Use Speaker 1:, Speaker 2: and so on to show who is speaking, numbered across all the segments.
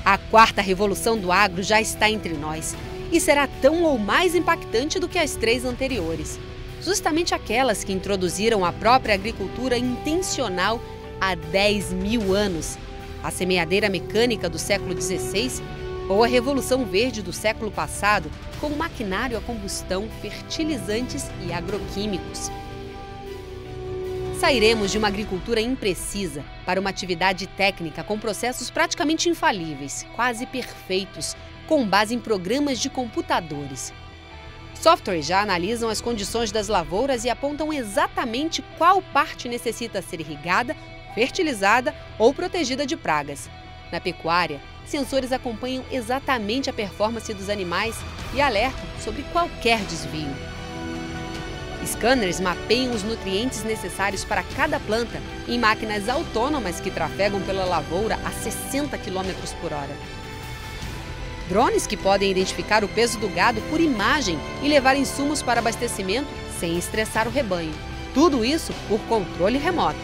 Speaker 1: A quarta revolução do agro já está entre nós e será tão ou mais impactante do que as três anteriores. Justamente aquelas que introduziram a própria agricultura intencional há 10 mil anos, a semeadeira mecânica do século XVI ou a Revolução Verde do século passado, com maquinário a combustão, fertilizantes e agroquímicos. Sairemos de uma agricultura imprecisa para uma atividade técnica com processos praticamente infalíveis, quase perfeitos, com base em programas de computadores. Softwares já analisam as condições das lavouras e apontam exatamente qual parte necessita ser irrigada, fertilizada ou protegida de pragas. Na pecuária, sensores acompanham exatamente a performance dos animais e alertam sobre qualquer desvio. Scanners mapeiam os nutrientes necessários para cada planta em máquinas autônomas que trafegam pela lavoura a 60 km por hora. Drones que podem identificar o peso do gado por imagem e levar insumos para abastecimento sem estressar o rebanho. Tudo isso por controle remoto.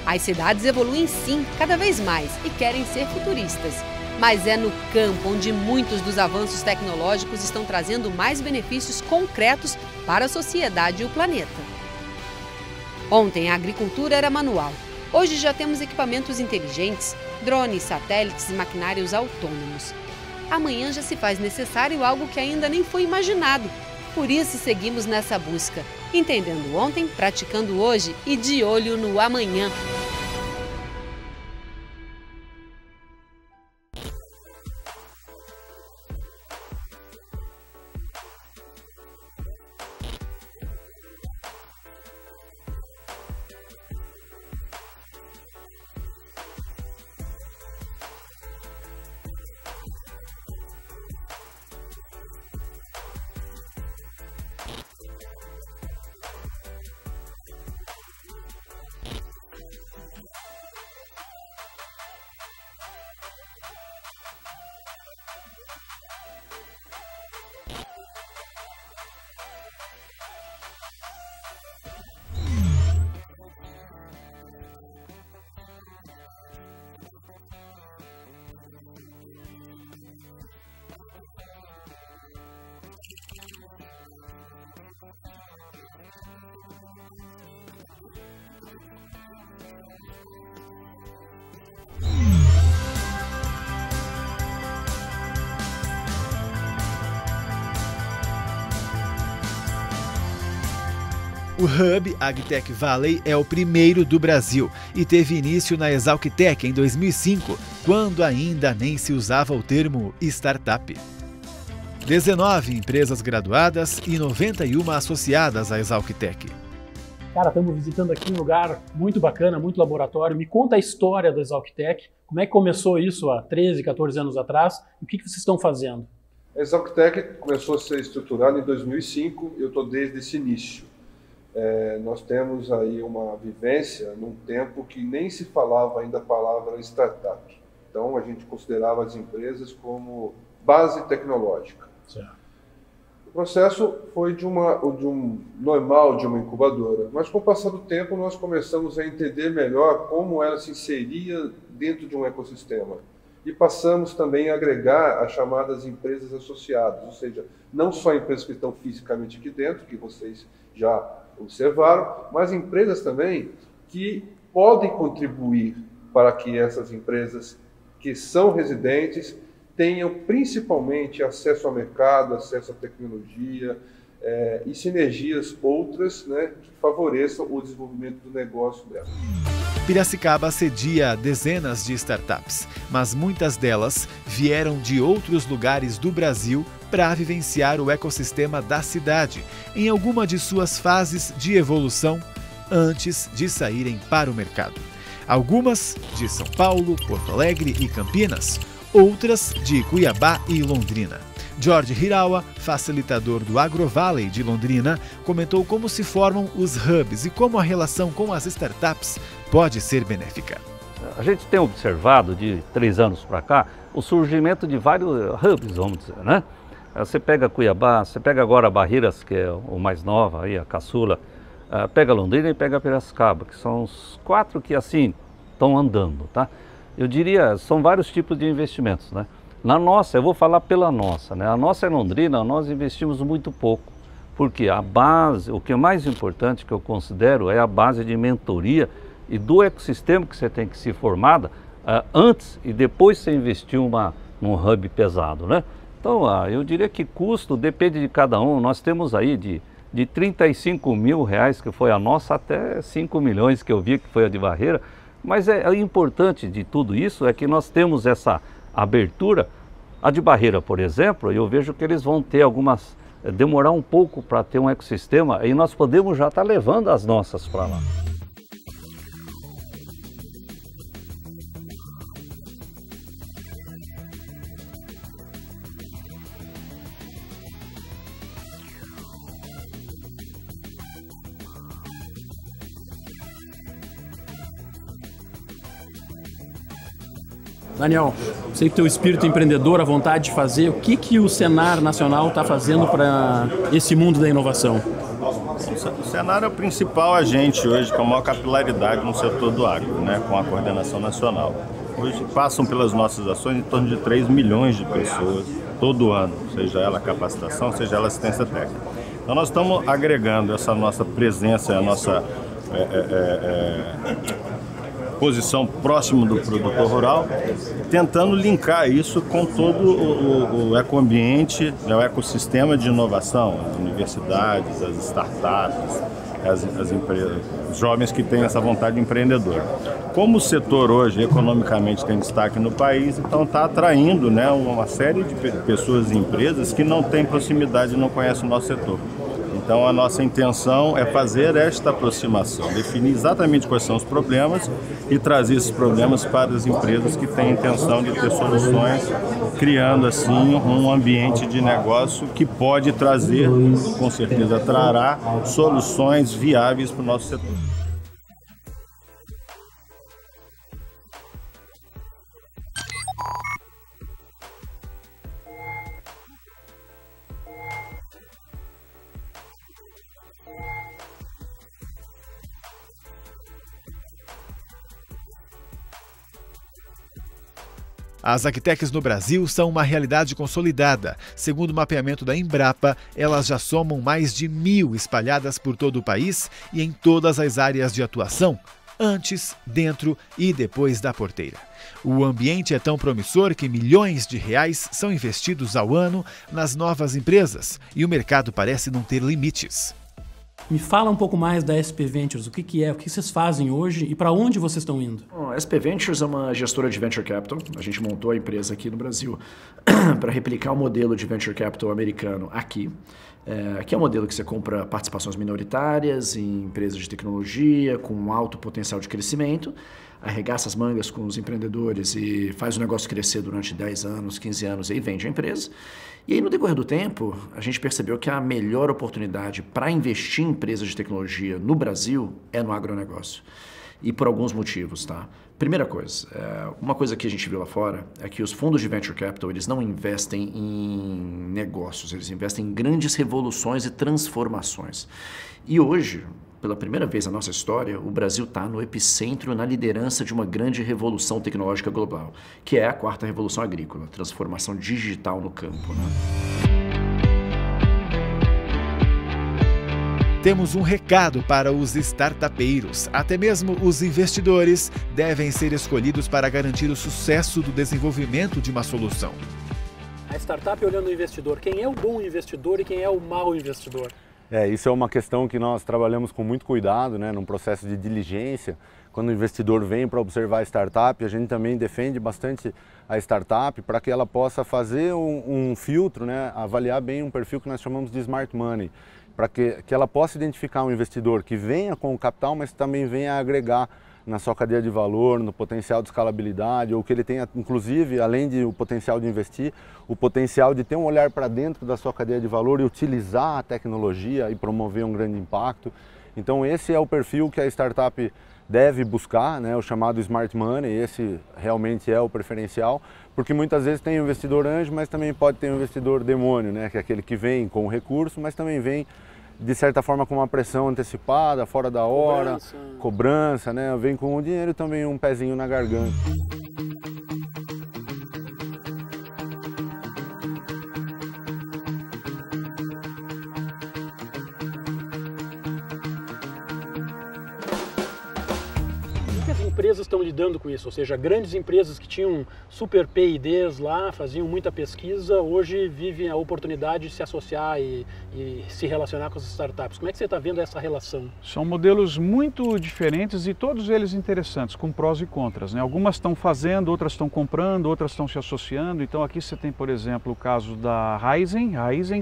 Speaker 1: As cidades evoluem sim, cada vez mais, e querem ser futuristas. Mas é no campo onde muitos dos avanços tecnológicos estão trazendo mais benefícios concretos para a sociedade e o planeta. Ontem a agricultura era manual. Hoje já temos equipamentos inteligentes, drones, satélites e maquinários autônomos. Amanhã já se faz necessário algo que ainda nem foi imaginado. Por isso seguimos nessa busca, entendendo ontem, praticando hoje e de olho no amanhã.
Speaker 2: O Hub AgTech Valley é o primeiro do Brasil e teve início na ExalcTech em 2005, quando ainda nem se usava o termo startup. 19 empresas graduadas e 91 associadas à ExalcTech.
Speaker 3: Cara, estamos visitando aqui um lugar muito bacana, muito laboratório. Me conta a história da ExalcTech, como é que começou isso há 13, 14 anos atrás e o que vocês estão fazendo?
Speaker 4: A ExalcTech começou a ser estruturada em 2005 e eu estou desde esse início. Nós temos aí uma vivência num tempo que nem se falava ainda a palavra startup. Então, a gente considerava as empresas como base tecnológica.
Speaker 3: Certo.
Speaker 4: O processo foi de uma incubadora, mas com o passar do tempo nós começamos a entender melhor como ela se inseria dentro de um ecossistema. E passamos também a agregar as chamadas empresas associadas, ou seja, não só empresas que estão fisicamente aqui dentro, que vocês já observaram, mas empresas também que podem contribuir para que essas empresas que são residentes tenham principalmente acesso ao mercado, acesso à tecnologia e sinergias outras, né, que favoreçam o desenvolvimento do negócio dela.
Speaker 2: Piracicaba cedia dezenas de startups, mas muitas delas vieram de outros lugares do Brasil para vivenciar o ecossistema da cidade, em alguma de suas fases de evolução, antes de saírem para o mercado. Algumas de São Paulo, Porto Alegre e Campinas, outras de Cuiabá e Londrina. Jorge Hirawa, facilitador do AgroValley de Londrina, comentou como se formam os hubs e como a relação com as startups pode ser benéfica.
Speaker 5: A gente tem observado de 3 anos para cá o surgimento de vários hubs, vamos dizer, né? Você pega Cuiabá, você pega agora Barreiras, que é o mais nova, aí, a caçula, pega Londrina e pega Piracicaba, que são os 4 que assim estão andando, tá? Eu diria, são vários tipos de investimentos, né? Na nossa, eu vou falar pela nossa, né? A nossa é Londrina, nós investimos muito pouco, porque a base, o que é mais importante que eu considero é a base de mentoria e do ecossistema que você tem que ser formada antes e depois você investir num hub pesado, né? Então, eu diria que custo depende de cada um. Nós temos aí de R$35 mil, que foi a nossa, até 5 milhões que eu vi que foi a de Barreira. Mas o importante de tudo isso é que nós temos essa abertura. A de Barreira, por exemplo, eu vejo que eles vão ter demorar um pouco para ter um ecossistema e nós podemos já estar levando as nossas para lá.
Speaker 3: Daniel, sei que o teu espírito empreendedor, a vontade de fazer, o que o Senar Nacional está fazendo para esse mundo da inovação?
Speaker 6: O Senar é o principal agente hoje com a maior capilaridade no setor do agro, né, com a coordenação nacional. Hoje passam pelas nossas ações em torno de 3 milhões de pessoas todo ano, seja ela capacitação, seja ela assistência técnica. Então nós estamos agregando essa nossa presença, a nossa posição próximo do produtor rural, tentando linkar isso com todo o ecoambiente, o ecossistema de inovação, as universidades, as startups, as empresas, os jovens que têm essa vontade empreendedora. Como o setor hoje economicamente tem destaque no país, então está atraindo, né, uma série de pessoas e empresas que não têm proximidade e não conhecem o nosso setor. Então a nossa intenção é fazer esta aproximação, definir exatamente quais são os problemas e trazer esses problemas para as empresas que têm a intenção de ter soluções, criando assim um ambiente de negócio que pode trazer, com certeza trará, soluções viáveis para o nosso setor.
Speaker 2: As agtechs no Brasil são uma realidade consolidada. Segundo o mapeamento da Embrapa, elas já somam mais de 1.000 espalhadas por todo o país e em todas as áreas de atuação, antes, dentro e depois da porteira. O ambiente é tão promissor que milhões de reais são investidos ao ano nas novas empresas e o mercado parece não ter limites.
Speaker 3: Me fala um pouco mais da SP Ventures, o que é, o que vocês fazem hoje e para onde vocês estão indo?
Speaker 7: A SP Ventures é uma gestora de Venture Capital. A gente montou a empresa aqui no Brasil para replicar o modelo de Venture Capital americano aqui. Aqui é um modelo que você compra participações minoritárias em empresas de tecnologia com alto potencial de crescimento, arregaça as mangas com os empreendedores e faz o negócio crescer durante 10 anos, 15 anos e aí vende a empresa. E aí, no decorrer do tempo, a gente percebeu que a melhor oportunidade para investir em empresas de tecnologia no Brasil é no agronegócio. e por alguns motivos, tá? Primeira coisa, uma coisa que a gente viu lá fora é que os fundos de Venture Capital, eles não investem em negócios, eles investem em grandes revoluções e transformações. E hoje, pela primeira vez na nossa história, o Brasil está no epicentro, na liderança de uma grande revolução tecnológica global, que é a 4ª Revolução Agrícola, transformação digital no campo, né?
Speaker 2: Temos um recado para os startupeiros. Até mesmo os investidores devem ser escolhidos para garantir o sucesso do desenvolvimento de uma solução.
Speaker 3: A startup olhando o investidor, quem é o bom investidor e quem é o mau investidor?
Speaker 8: Isso é uma questão que nós trabalhamos com muito cuidado, né, num processo de diligência. Quando o investidor vem para observar a startup, a gente também defende bastante a startup para que ela possa fazer um filtro, né, avaliar bem um perfil que nós chamamos de smart money, para que ela possa identificar um investidor que venha com o capital, mas também venha agregar na sua cadeia de valor, no potencial de escalabilidade, ou que ele tenha, inclusive, além do potencial de investir, o potencial de ter um olhar para dentro da sua cadeia de valor e utilizar a tecnologia e promover um grande impacto. Então esse é o perfil que a startup deve buscar, né, o chamado Smart Money, esse realmente é o preferencial, porque muitas vezes tem um investidor anjo, mas também pode ter um investidor demônio, né, que é aquele que vem com o recurso, mas também vem de certa forma com uma pressão antecipada, fora da hora, cobrança, né, vem com o dinheiro e também um pezinho na garganta.
Speaker 3: Empresas estão lidando com isso, ou seja, grandes empresas que tinham super P&Ds lá, faziam muita pesquisa, hoje vivem a oportunidade de se associar e se relacionar com as startups. Como é que você está vendo essa relação?
Speaker 9: São modelos muito diferentes e todos eles interessantes, com prós e contras, né? Algumas estão fazendo, outras estão comprando, outras estão se associando. Então aqui você tem, por exemplo, o caso da Raizen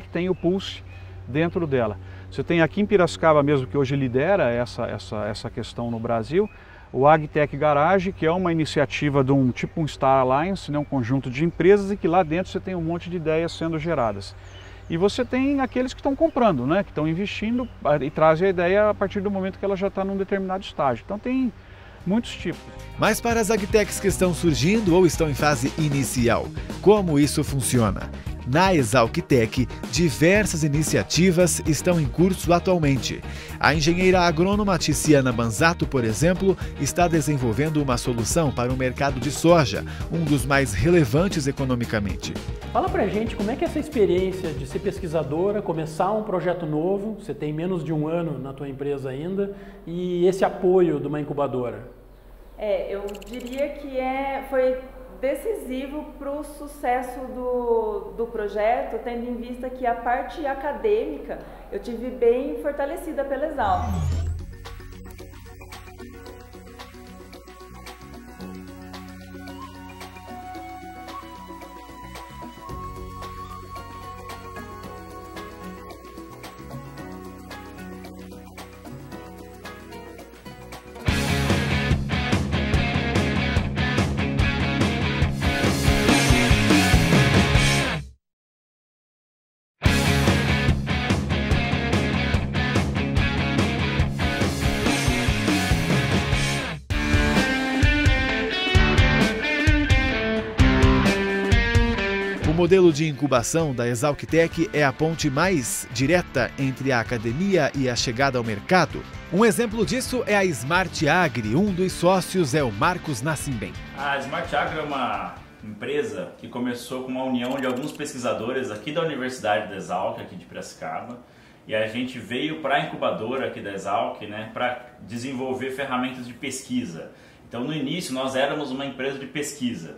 Speaker 9: que tem o Pulse dentro dela. Você tem aqui em Piracicaba mesmo, que hoje lidera essa questão no Brasil, o AgTech Garage, que é uma iniciativa de um tipo um Star Alliance, né, um conjunto de empresas, e que lá dentro você tem um monte de ideias sendo geradas. E você tem aqueles que estão comprando, né, que estão investindo e trazem a ideia a partir do momento que ela já está num determinado estágio. Então tem muitos tipos.
Speaker 2: Mas para as agtechs que estão surgindo ou estão em fase inicial, como isso funciona? Na ExalcTech, diversas iniciativas estão em curso atualmente. A engenheira agrônoma Tiziana Banzato, por exemplo, está desenvolvendo uma solução para o mercado de soja, um dos mais relevantes economicamente.
Speaker 3: Fala pra gente como é que é essa experiência de ser pesquisadora, começar um projeto novo, você tem menos de um ano na tua empresa ainda, e esse apoio de uma incubadora.
Speaker 10: Eu diria que foi decisivo para o sucesso do projeto, tendo em vista que a parte acadêmica eu tive bem fortalecida pela Exalc.
Speaker 2: O modelo de incubação da ExalcTech é a ponte mais direta entre a academia e a chegada ao mercado. Um exemplo disso é a Smart Agri, um dos sócios é o Marcos Nascimben.
Speaker 11: A Smart Agri é uma empresa que começou com uma união de alguns pesquisadores aqui da Universidade da Exalc, aqui de Piracicaba, e a gente veio para a incubadora aqui da Exalc, né, para desenvolver ferramentas de pesquisa. Então no início nós éramos uma empresa de pesquisa.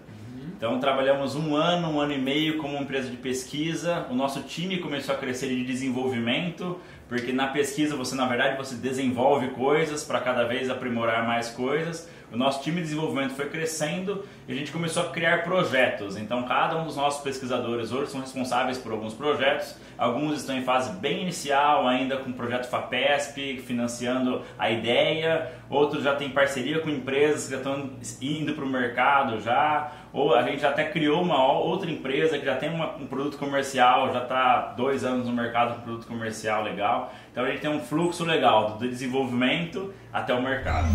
Speaker 11: Então trabalhamos um ano e meio como empresa de pesquisa, o nosso time começou a crescer de desenvolvimento, porque na pesquisa na verdade você desenvolve coisas para cada vez aprimorar mais coisas. O nosso time de desenvolvimento foi crescendo e a gente começou a criar projetos. Então cada um dos nossos pesquisadores hoje são responsáveis por alguns projetos. Alguns estão em fase bem inicial, ainda com o projeto FAPESP, financiando a ideia. Outros já têm parceria com empresas que já estão indo para o mercado já. Ou a gente até criou uma outra empresa que já tem um produto comercial, já está 2 anos no mercado com produto comercial legal. Então a gente tem um fluxo legal do desenvolvimento até o mercado.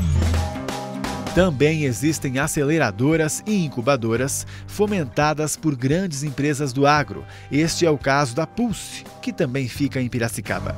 Speaker 2: Também existem aceleradoras e incubadoras fomentadas por grandes empresas do agro. Este é o caso da Pulse, que também fica em Piracicaba.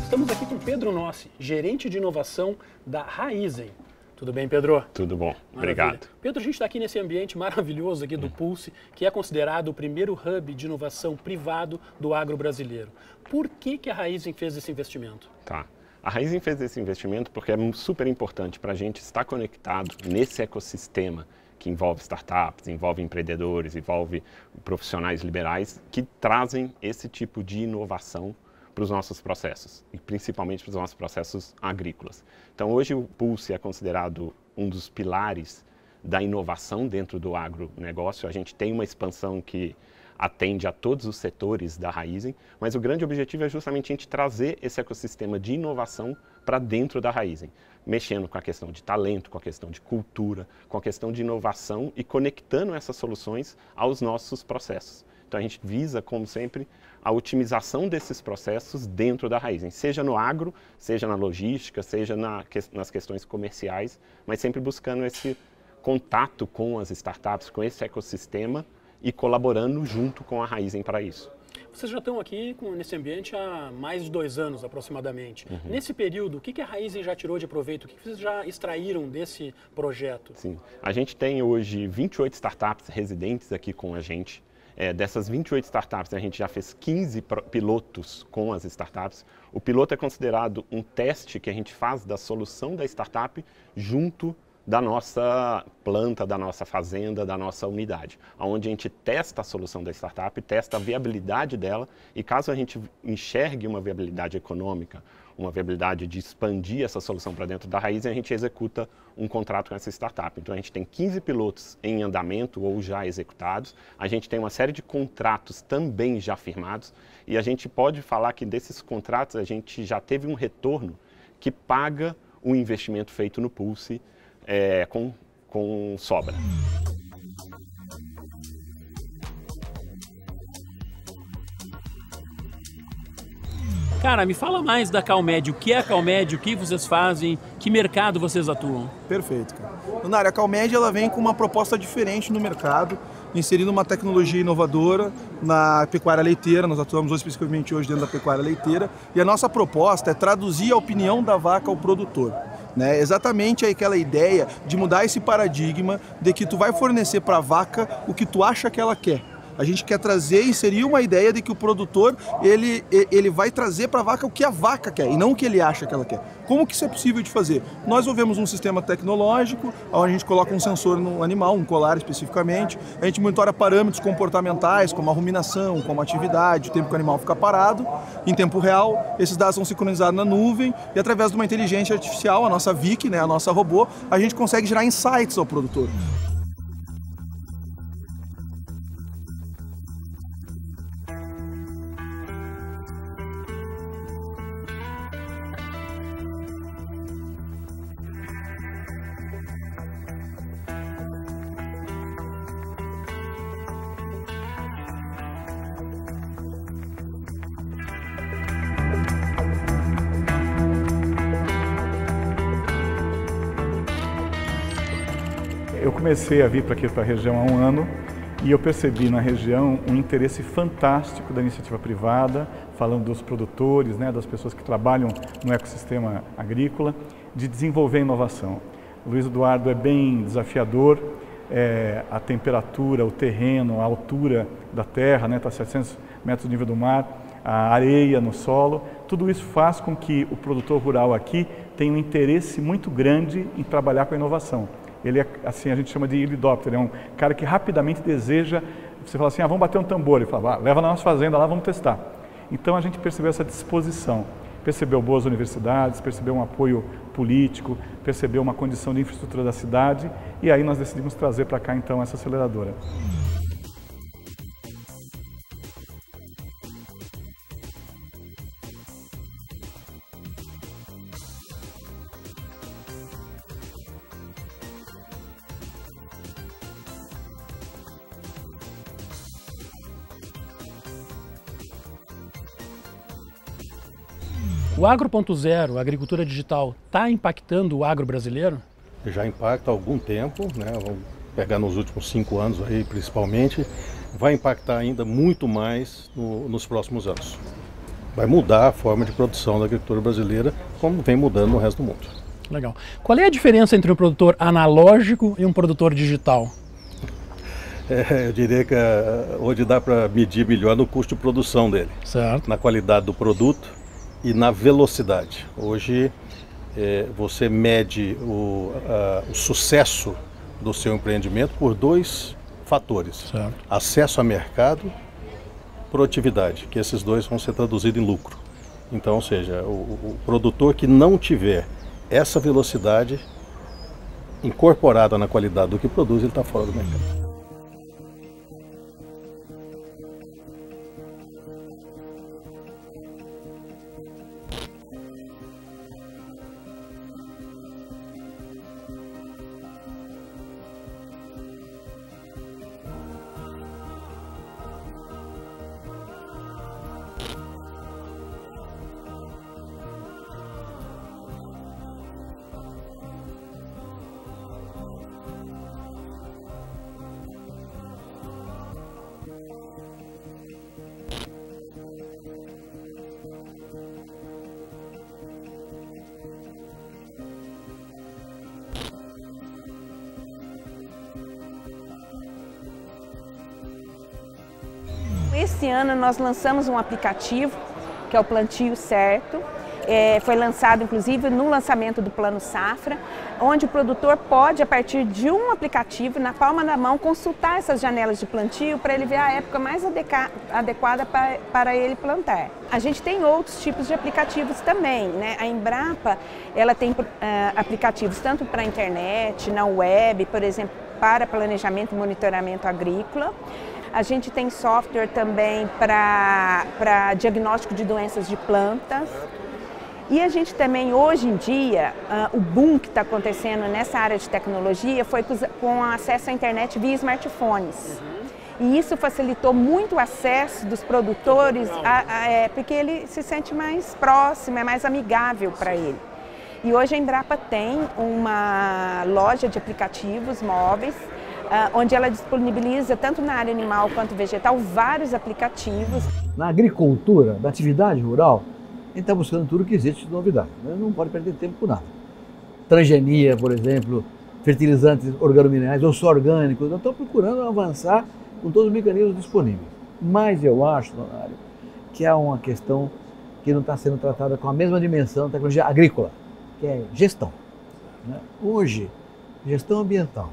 Speaker 3: Estamos aqui com Pedro Nossi, gerente de inovação da Raizen. Tudo bem, Pedro?
Speaker 12: Tudo bom,
Speaker 3: Maravilha.
Speaker 12: Obrigado.
Speaker 3: Pedro, a gente está aqui nesse ambiente maravilhoso aqui do Pulse, que é considerado o primeiro hub de inovação privado do agro brasileiro. Por que a Raizen fez esse investimento?
Speaker 12: Tá. A Raizen fez esse investimento porque é super importante para a gente estar conectado nesse ecossistema que envolve startups, envolve empreendedores, envolve profissionais liberais que trazem esse tipo de inovação para os nossos processos, e principalmente para os nossos processos agrícolas. Então hoje o Pulse é considerado um dos pilares da inovação dentro do agronegócio. A gente tem uma expansão que atende a todos os setores da Raizen, mas o grande objetivo é justamente a gente trazer esse ecossistema de inovação para dentro da Raizen, mexendo com a questão de talento, com a questão de cultura, com a questão de inovação e conectando essas soluções aos nossos processos. Então a gente visa, como sempre, a otimização desses processos dentro da Raizen, seja no agro, seja na logística, seja nas questões comerciais, mas sempre buscando esse contato com as startups, com esse ecossistema e colaborando junto com a Raizen para isso.
Speaker 3: Vocês já estão aqui nesse ambiente há mais de 2 anos aproximadamente. Nesse período, o que a Raizen já tirou de proveito? O que vocês já extraíram desse projeto?
Speaker 12: Sim, a gente tem hoje 28 startups residentes aqui com a gente. Dessas 28 startups, a gente já fez 15 pilotos com as startups. O piloto é considerado um teste que a gente faz da solução da startup junto da nossa planta, da nossa fazenda, da nossa unidade, onde a gente testa a solução da startup, testa a viabilidade dela e caso a gente enxergue uma viabilidade econômica, uma viabilidade de expandir essa solução para dentro da Raizen, a gente executa um contrato com essa startup. Então a gente tem 15 pilotos em andamento ou já executados, a gente tem uma série de contratos também já firmados e a gente pode falar que desses contratos a gente já teve um retorno que paga o investimento feito no Pulse com sobra.
Speaker 13: Cara, me fala mais da Calmed, o que é a Calmed, o que vocês fazem, que mercado vocês atuam?
Speaker 14: Perfeito, cara. Leonardo, a Calmed ela vem com uma proposta diferente no mercado, inserindo uma tecnologia inovadora na pecuária leiteira. Nós atuamos especificamente hoje dentro da pecuária leiteira e a nossa proposta é traduzir a opinião da vaca ao produtor. Exatamente aquela ideia de mudar esse paradigma de que tu vai fornecer para a vaca o que tu acha que ela quer. A gente quer trazer e inserir uma ideia de que o produtor ele vai trazer para a vaca o que a vaca quer e não o que ele acha que ela quer. Como que isso é possível de fazer? Nós desenvolvemos um sistema tecnológico, onde a gente coloca um sensor no animal, um colar especificamente, a gente monitora parâmetros comportamentais, como a ruminação, como a atividade, o tempo que o animal fica parado, em tempo real. Esses dados são sincronizados na nuvem e através de uma inteligência artificial, a nossa VIC, a nossa robô, a gente consegue gerar insights ao produtor.
Speaker 9: Eu comecei a vir para aqui, para a região, há 1 ano e eu percebi na região um interesse fantástico da iniciativa privada, falando dos produtores, das pessoas que trabalham no ecossistema agrícola, de desenvolver inovação. O Luiz Eduardo é bem desafiador, a temperatura, o terreno, a altura da terra, está a 700 metros do nível do mar, a areia no solo, tudo isso faz com que o produtor rural aqui tenha um interesse muito grande em trabalhar com a inovação. Ele é, assim, a gente chama de early adopter, é um cara que rapidamente deseja, você fala assim, vamos bater um tambor, ele fala, leva na nossa fazenda lá, vamos testar. Então a gente percebeu essa disposição, percebeu boas universidades, percebeu um apoio político, percebeu uma condição de infraestrutura da cidade e aí nós decidimos trazer para cá então essa aceleradora.
Speaker 13: O Agro 0.0, a agricultura digital, está impactando o agro brasileiro?
Speaker 15: Já impacta há algum tempo, né? Vamos pegar nos últimos 5 anos aí principalmente, vai impactar ainda muito mais nos próximos anos. Vai mudar a forma de produção da agricultura brasileira, como vem mudando no resto do mundo.
Speaker 13: Legal. Qual é a diferença entre um produtor analógico e um produtor digital?
Speaker 15: Eu diria que hoje dá para medir melhor no custo de produção dele,
Speaker 13: certo,
Speaker 15: na qualidade do produto e na velocidade. Hoje você mede o sucesso do seu empreendimento por 2 fatores,
Speaker 13: certo,
Speaker 15: acesso a mercado, produtividade, que esses 2 vão ser traduzidos em lucro. Então, ou seja, o produtor que não tiver essa velocidade incorporada na qualidade do que produz, ele está fora do mercado.
Speaker 16: Esse ano nós lançamos um aplicativo, que é o Plantio Certo. Foi lançado inclusive no lançamento do Plano Safra, onde o produtor pode, a partir de um aplicativo, na palma da mão, consultar essas janelas de plantio para ele ver a época mais adequada para ele plantar. A gente tem outros tipos de aplicativos também, né? A Embrapa, ela tem aplicativos tanto para a internet, na web, por exemplo, para planejamento e monitoramento agrícola. A gente tem software também para diagnóstico de doenças de plantas. E a gente também, hoje em dia, o boom que está acontecendo nessa área de tecnologia foi com acesso à internet via smartphones. E isso facilitou muito o acesso dos produtores, porque ele se sente mais próximo, é mais amigável para ele. E hoje a Embrapa tem uma loja de aplicativos móveis, onde ela disponibiliza, tanto na área animal quanto vegetal, vários aplicativos.
Speaker 17: Na agricultura, na atividade rural, a gente está buscando tudo que existe de novidade. Não pode perder tempo com nada. Transgenia, por exemplo, fertilizantes organominerais ou só orgânicos. Nós estamos procurando avançar com todos os mecanismos disponíveis. Mas eu acho, Donário, que é uma questão que não está sendo tratada com a mesma dimensão da tecnologia agrícola, que é gestão. Hoje, gestão ambiental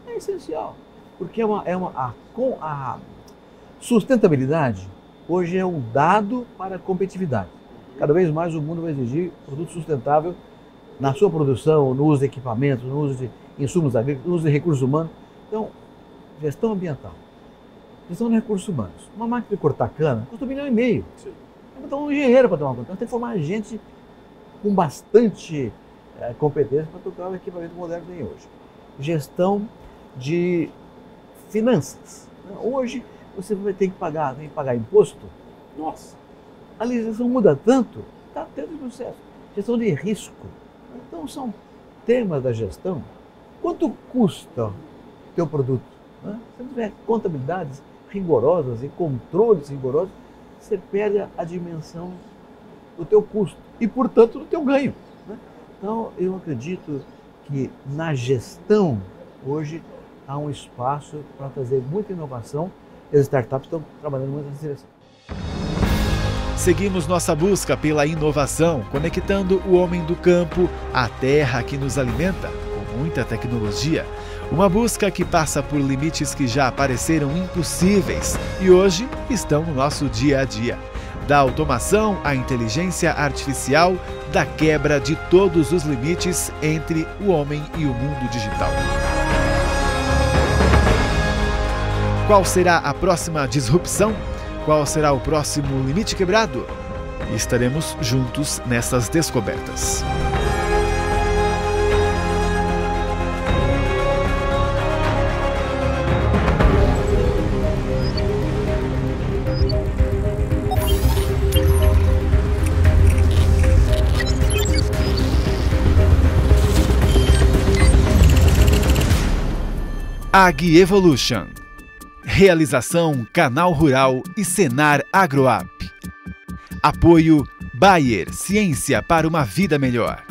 Speaker 17: é essencial, porque a sustentabilidade hoje é um dado para a competitividade. Cada vez mais o mundo vai exigir produto sustentável na sua produção, no uso de equipamentos, no uso de insumos agrícolas, no uso de recursos humanos. Então, gestão ambiental, gestão de recursos humanos. Uma máquina de cortar cana custa R$1,5 milhão. Tem que botar um engenheiro para tomar conta. Nós temos que formar gente com bastante competência para tocar o equipamento moderno que tem hoje. Gestão de finanças. Hoje você vai ter que pagar imposto. Nossa! A legislação muda tanto, está tendo processo. Gestão de risco. Então são temas da gestão. Quanto custa o teu produto? Se não tiver contabilidades rigorosas e controles rigorosos, você perde a dimensão do teu custo e, portanto, do teu ganho. Então, eu acredito que na gestão, hoje, há um espaço para trazer muita inovação e as startups estão trabalhando muito nessa direção.
Speaker 2: Seguimos nossa busca pela inovação, conectando o homem do campo à terra que nos alimenta, com muita tecnologia. Uma busca que passa por limites que já pareceram impossíveis e hoje estão no nosso dia a dia. Da automação à inteligência artificial, da quebra de todos os limites entre o homem e o mundo digital. Qual será a próxima disrupção? Qual será o próximo limite quebrado? Estaremos juntos nessas descobertas. AgEvolution. Realização Canal Rural e Senar Agroap. Apoio Bayer, ciência para uma vida melhor.